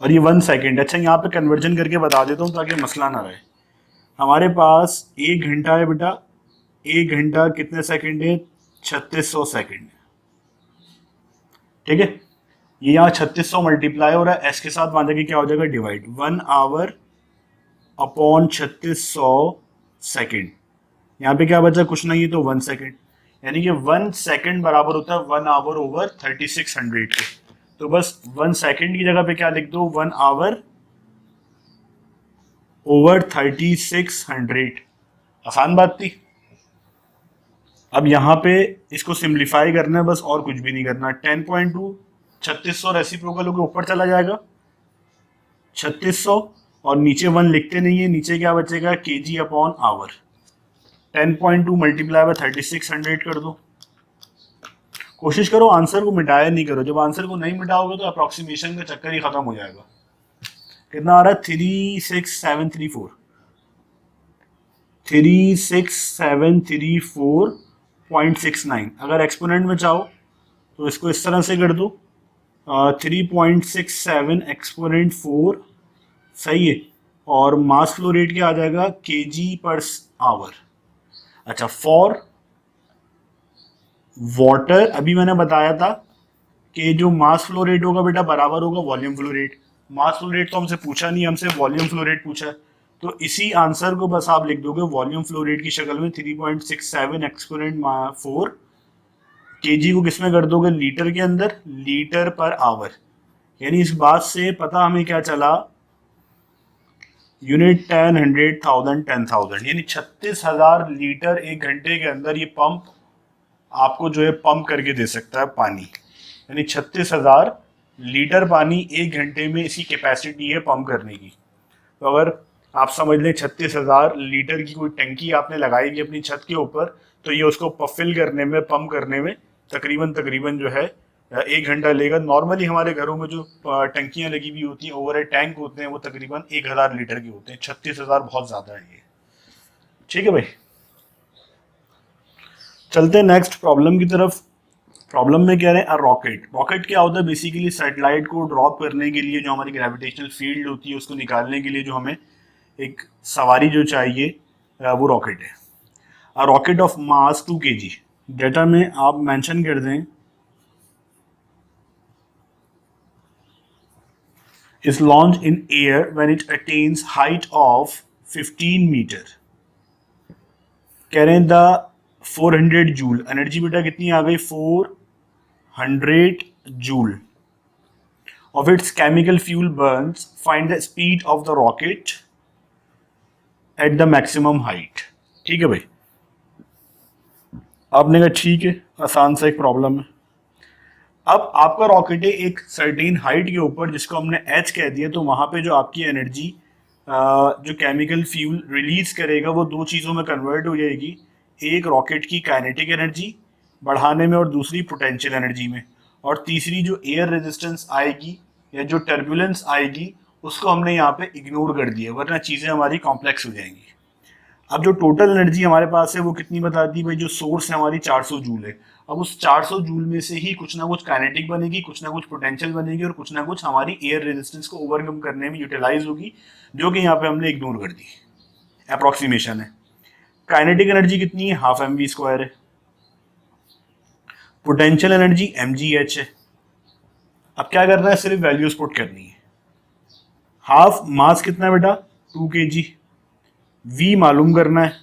और ये 1 सेकेंड। अच्छा, यहाँ पे कन्वर्जन करके बता देता हूँ ताकि मसला ना रहे। हमारे पास 1 घंटा है बेटा, 1 घंटा कितने सेकंड है, 3600 सेकंड। ठीक है, ये यहाँ 3600 मल्टीप्लाई हो रहा है, एस के साथ बांधा के क्या हो जाएगा, डिवाइड। 1 our upon 3600 second. यहाँ पे क्या बचा, कुछ नहीं है, तो 1 सेकेंड। यानी कि 1 सेकेंड बराबर होता है 1 आवर ओवर 3600 के। तो बस 1 सेकेंड की जगह पे क्या लिख दो, 1 आवर ओवर 3600। आसान बात थी। अब यहाँ पे इसको सिंप्लीफाई करना है बस, और कुछ भी नहीं करना। 10.2 3600 रेसिप्रोकल होकर ऊपर चला जाएगा 3600, और नीचे 1 लिखते नहीं है, नीचे क्या बचेगा, KG upon hour. 10.2 multiply by 3600 कर दो। कोशिश करो आंसर को मिटाया नहीं करो, जब आंसर को नहीं मिटाओगे तो अप्रोक्सीमेशन का चक्कर ही खत्म हो जाएगा। कितना आ रहा है, 36734। 36734.69। अगर एक्सपोनेंट में चाहो तो इसको इस तरह से कर दो, 3.67 एक्सपोनेंट 4, सही है। और मास फ्लो रेट क्या आ जाएगा, केजी पर आवर। अच्छा, फॉर वाटर अभी मैंने बताया था कि जो मास फ्लो रेट होगा बेटा बराबर होगा volume flow rate. Mass flow rate तो हमसे पूछा नहीं, हमसे वॉल्यूम फ्लो रेट पूछा है। तो इसी आंसर को बस आप लिख दोगे वॉल्यूम फ्लो रेट की शक्ल में 3.67 एक्सपोनेंट 4 केजी को किसमें कर दोगे, लीटर के अंदर, लीटर पर आवर। यानी इस बात से पता हमें क्या चला, यूनिट 10, 100,000, 10,000, यानी 36,000 लीटर एक घंटे के अंदर ये पंप आपको जो है पंप करके दे सकता है पानी। यानी 36,000 लीटर पानी एक घंटे में इसकी कैपेसिटी है पंप करने की। तो अगर आप समझ लें 36,000 लीटर की कोई टंकी आपने लगाई है अपनी छत के ऊपर, तो ये उसको फिल करने में, पंप करने में तकरीबन जो है 1 घंटा लेगा। नॉर्मली हमारे घरों में जो टंकियां लगी हुई होती हैं, ओवर टैंक होते हैं, वो तकरीबन 1,000 लीटर के होते हैं। 36,000 बहुत ज्यादा है ये। ठीक है भाई, चलते हैं नेक्स्ट प्रॉब्लम की तरफ। प्रॉब्लम में कह रहे हैं रॉकेट। रॉकेट क्या होता है, बेसिकली सैटेलाइट को ड्रॉप करने के लिए जो हमारी ग्रेविटेशनल फील्ड होती है उसको निकालने के लिए जो हमें एक सवारी जो चाहिए वो रॉकेट है। A rocket of mass 2 kg, data में आप मेंशन कर दें, is launched in air when it attains height of 15 metre. कह रहे हैं द 400 जूल, एनर्जी बेटा कितनी आ गई, 400 joule of its chemical fuel burns, find the speed of the rocket at the maximum height। ठीक है भाई, आपने कहा ठीक है, आसान सा एक प्रॉब्लम है। अब आपका रॉकेट है एक सर्टेन हाइट के ऊपर जिसको हमने एच कह दिया, तो वहां पे जो आपकी एनर्जी जो केमिकल फ्यूल रिलीज करेगा वो दो चीज़ों में कन्वर्ट हो जाएगी। एक रॉकेट की काइनेटिक एनर्जी बढ़ाने में और दूसरी पोटेंशियल एनर्जी में, और तीसरी जो एयर रेजिस्टेंस आएगी या जो टर्बुलेंस आएगी उसको हमने यहाँ पे इग्नोर कर दिया, वरना चीज़ें हमारी कॉम्प्लेक्स हो जाएंगी। अब जो टोटल एनर्जी हमारे पास है वो कितनी बताती है भाई, जो सोर्स है हमारी 400 जूल है। अब उस 400 जूल में से ही कुछ ना कुछ काइनेटिक बनेगी, कुछ ना कुछ पोटेंशियल बनेगी, और कुछ ना कुछ हमारी एयर रेजिस्टेंस को ओवरकम करने में यूटिलाइज होगी, जो कि यहाँ पे हमने इग्नोर कर दी। अप्रोक्सीमेशन है। काइनेटिक एनर्जी कितनी है, हाफ mv² है। पोटेंशियल एनर्जी mgh है। अब क्या करना है, सिर्फ वैल्यूज पुट करनी है। हाफ मास कितना है बेटा, 2 kg, v मालूम करना है,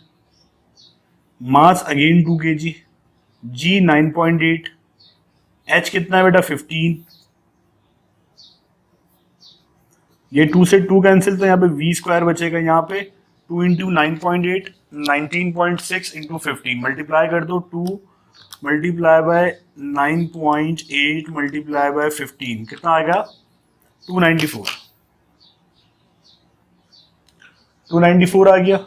मास अगेन 2 kg, g 9.8, h कितना है बेटा 15, ये 2 से 2 कैंसिल, तो यहाँ पे v² बचेगा। यहाँ पे 2 इंटू 9.8, 19.6 इंटू 15 मल्टीप्लाई कर दो, 2 मल्टीप्लाई बाय 9.8 मल्टीप्लाई बाय 15 कितना आएगा, 294। 294 आ गया।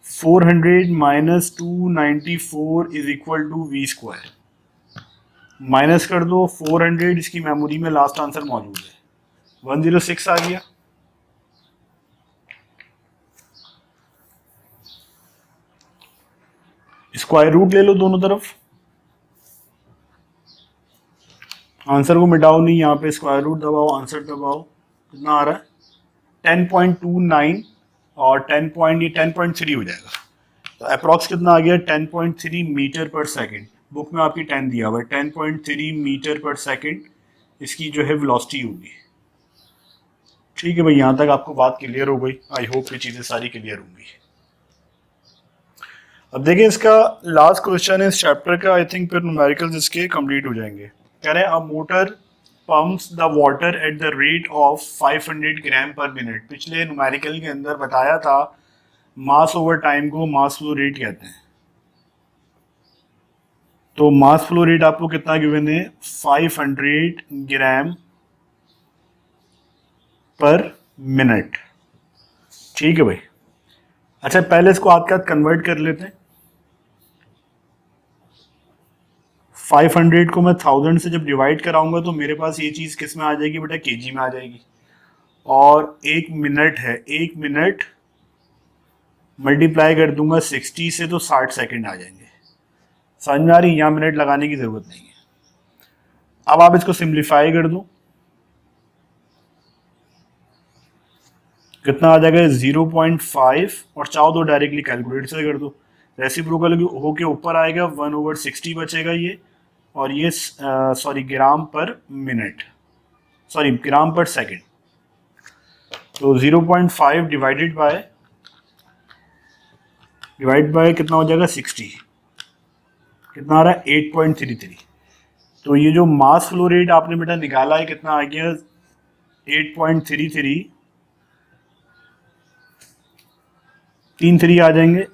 400 minus 294 is equal to v²। Minus कर दो 400, इसकी मेमोरी में लास्ट आंसर मौजूद है, 106 आ गया। स्क्वायर रूट ले लो दोनों तरफ, आंसर को मिटाओ नहीं, यहाँ पे स्क्वायर रूट दबाओ, आंसर दबाओ, कितना आ रहा है 10.29 और 10.3 हो जाएगा। तो अप्रॉक्स कितना आ गया, 10.3 मीटर पर सेकेंड। बुक में आपकी 10 दिया हुआ है, 10.3 मीटर पर सेकेंड इसकी जो है वेलोसिटी होगी। ठीक है भाई, यहाँ तक आपको बात क्लियर हो गई। आई होप ये चीज़ें सारी क्लियर होंगी। अब देखिए इसका लास्ट क्वेश्चन है इस चैप्टर का, आई थिंक फिर न्यूमेरिकल्स इसके कंप्लीट हो जाएंगे। कह रहे हैं a motor pumps the water at the rate of 500 ग्राम पर मिनट। पिछले न्यूमेरिकल के अंदर बताया था मास ओवर टाइम को मास फ्लो रेट कहते हैं। तो मास फ्लो रेट आपको कितना गिवन है, 500 ग्राम पर मिनट। ठीक है भाई, अच्छा पहले इसको आपके साथ कन्वर्ट कर लेते हैं। 500 को मैं 1000 से जब डिवाइड कराऊंगा तो मेरे पास ये चीज़ किस में आ जाएगी बेटा, केजी में आ जाएगी। और 1 मिनट है, 1 मिनट मल्टीप्लाई कर दूंगा 60 से तो 60 सेकंड आ जाएंगे। समझ में आ रही, यहाँ मिनट लगाने की ज़रूरत नहीं है। अब आप इसको सिंप्लीफाई कर दो, कितना आ जाएगा 0.5, और चाहो तो डायरेक्टली कैलकुलेट से कर दो। रेसिप्रोकल होके ऊपर आएगा 1/60 बचेगा ये, और ये सॉरी ग्राम पर मिनट, सॉरी ग्राम पर सेकंड। तो 0.5 डिवाइड बाय कितना हो जाएगा 60, कितना आ रहा है 8.33। तो ये जो मास फ्लो रेट आपने बेटा निकाला है कितना आ गया 8.33, 3 आ जाएंगे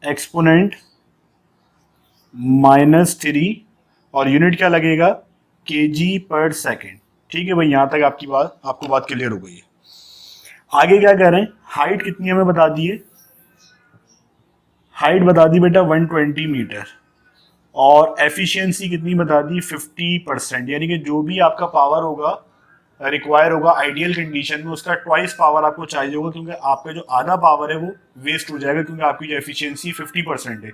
एक्सपोनेंट -3 और यूनिट क्या लगेगा केजी पर सेकेंड। ठीक है भाई, यहां तक आपको बात क्लियर हो गई है। आगे क्या कह रहे हैं, हाइट कितनी हमें बता दी है, हाइट बता दी बेटा 120 मीटर और एफिशिएंसी कितनी बता दी 50%, यानी कि जो भी आपका पावर होगा रिक्वायर होगा आइडियल कंडीशन में उसका ट्वाइस पावर आपको चाहिए होगा, क्योंकि आपका जो आधा पावर है वो वेस्ट हो जाएगा, क्योंकि आपकी जो एफिशिएंसी 50% है।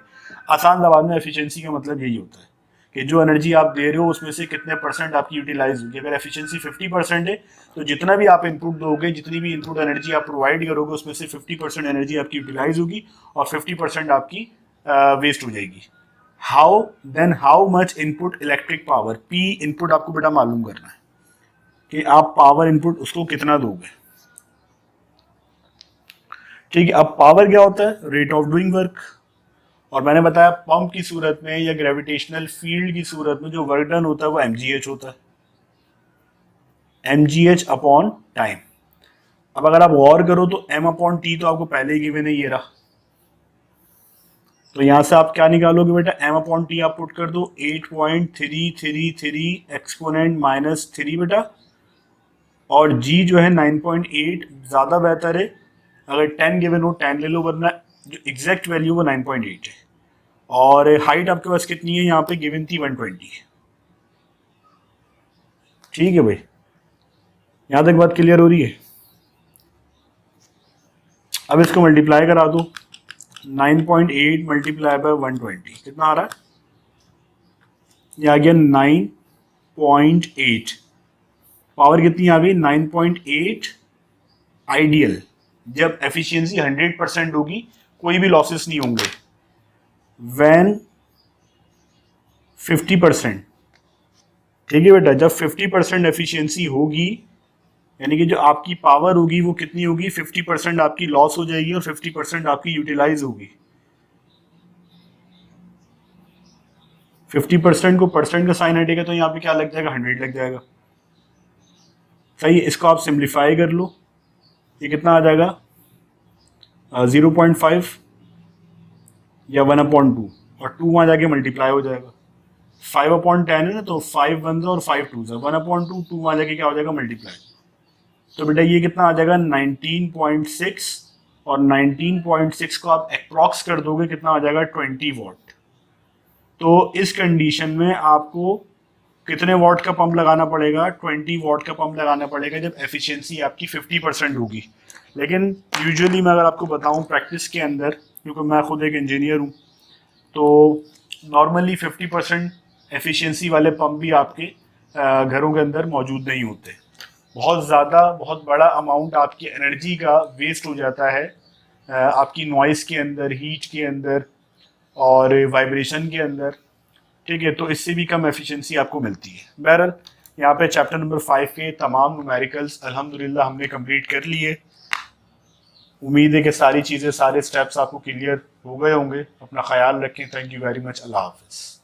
आसान जबान में एफिशिएंसी का मतलब यही होता है कि जो एनर्जी आप दे रहे हो उसमें से कितने परसेंट आपकी यूटिलाइज होगी। अगर एफिशिएंसी 50% है तो जितना भी आप इनपुट दोगे, जितनी भी इनपुट एनर्जी आप प्रोवाइड करोगे उसमें से 50% एनर्जी आपकी यूटिलाइज होगी और 50% आपकी वेस्ट हो जाएगी। How much input electric power, P input आपको बेटा मालूम करना है कि आप पावर इनपुट उसको कितना दोगे। ठीक है, अब पावर क्या होता है, रेट ऑफ डूइंग वर्क, और मैंने बताया पंप की सूरत में या ग्रेविटेशनल फील्ड की सूरत में जो वर्क डन होता है वो mgh होता है, mgh अपॉन टाइम। अब अगर आप गौर करो तो m अपॉन टी तो आपको पहले ही गिवन है, ये रहा। तो यहां से आप क्या निकालोगे बेटा, m अपॉन टी आप पुट कर दो 8.333 एक्सपोनेंट -3 बेटा, और g जो है 9.8, ज़्यादा बेहतर है अगर 10 गिवन हो 10 ले लो, वरना जो एग्जैक्ट वैल्यू वो 9.8 है। और हाइट आपके पास कितनी है, यहाँ पे गिवन थी 120। ठीक है भाई, यहाँ तक बात क्लियर हो रही है। अब इसको मल्टीप्लाई करा दो, 9.8 मल्टीप्लाई बाय 120 कितना आ रहा है, ये आ गया 9.8। पावर कितनी आ गई 9.8 आइडियल, जब एफिशिएंसी 100% होगी कोई भी लॉसेस नहीं होंगे। व्हेन 50%, ठीक है बेटा, जब 50% एफिशिएंसी होगी यानी कि जो आपकी पावर होगी वो कितनी होगी 50% आपकी लॉस हो जाएगी और 50% आपकी यूटिलाइज होगी। 50% को परसेंट का साइन हटेगा तो यहाँ पे क्या लग जाएगा 100 लग जाएगा। सही है, इसको आप सिंप्लीफाई कर लो, ये कितना आ जाएगा 0.5 या 1/2 और 2 वहाँ जाके मल्टीप्लाई हो जाएगा। 5/10 है ना, तो 5 1 और 5 2 1/2, 2 वहाँ जाके क्या हो जाएगा मल्टीप्लाई। तो बेटा ये कितना आ जाएगा 19.6 और 19.6 को आप अप्रॉक्स कर दोगे कितना आ जाएगा 20 वॉट। तो इस कंडीशन में आपको कितने वॉट का पंप लगाना पड़ेगा, 20 वॉट का पंप लगाना पड़ेगा जब एफिशिएंसी आपकी 50% होगी। लेकिन यूजुअली मैं अगर आपको बताऊं प्रैक्टिस के अंदर, क्योंकि मैं खुद एक इंजीनियर हूं, तो नॉर्मली 50% एफिशिएंसी वाले पंप भी आपके घरों के अंदर मौजूद नहीं होते। बहुत बड़ा अमाउंट आपकी एनर्जी का वेस्ट हो जाता है आपकी नॉइस के अंदर, हीट के अंदर और वाइब्रेशन के अंदर। ठीक है, तो इससे भी कम एफिशिएंसी आपको मिलती है। बहरहाल यहाँ पे चैप्टर नंबर 5 के तमाम न्यूमेरिकल्स अल्हम्दुलिल्लाह हमने कंप्लीट कर लिए। उम्मीद है कि सारी चीज़ें, सारे स्टेप्स आपको क्लियर हो गए होंगे। अपना ख्याल रखें। Thank you very much. अल्लाह हाफिज़।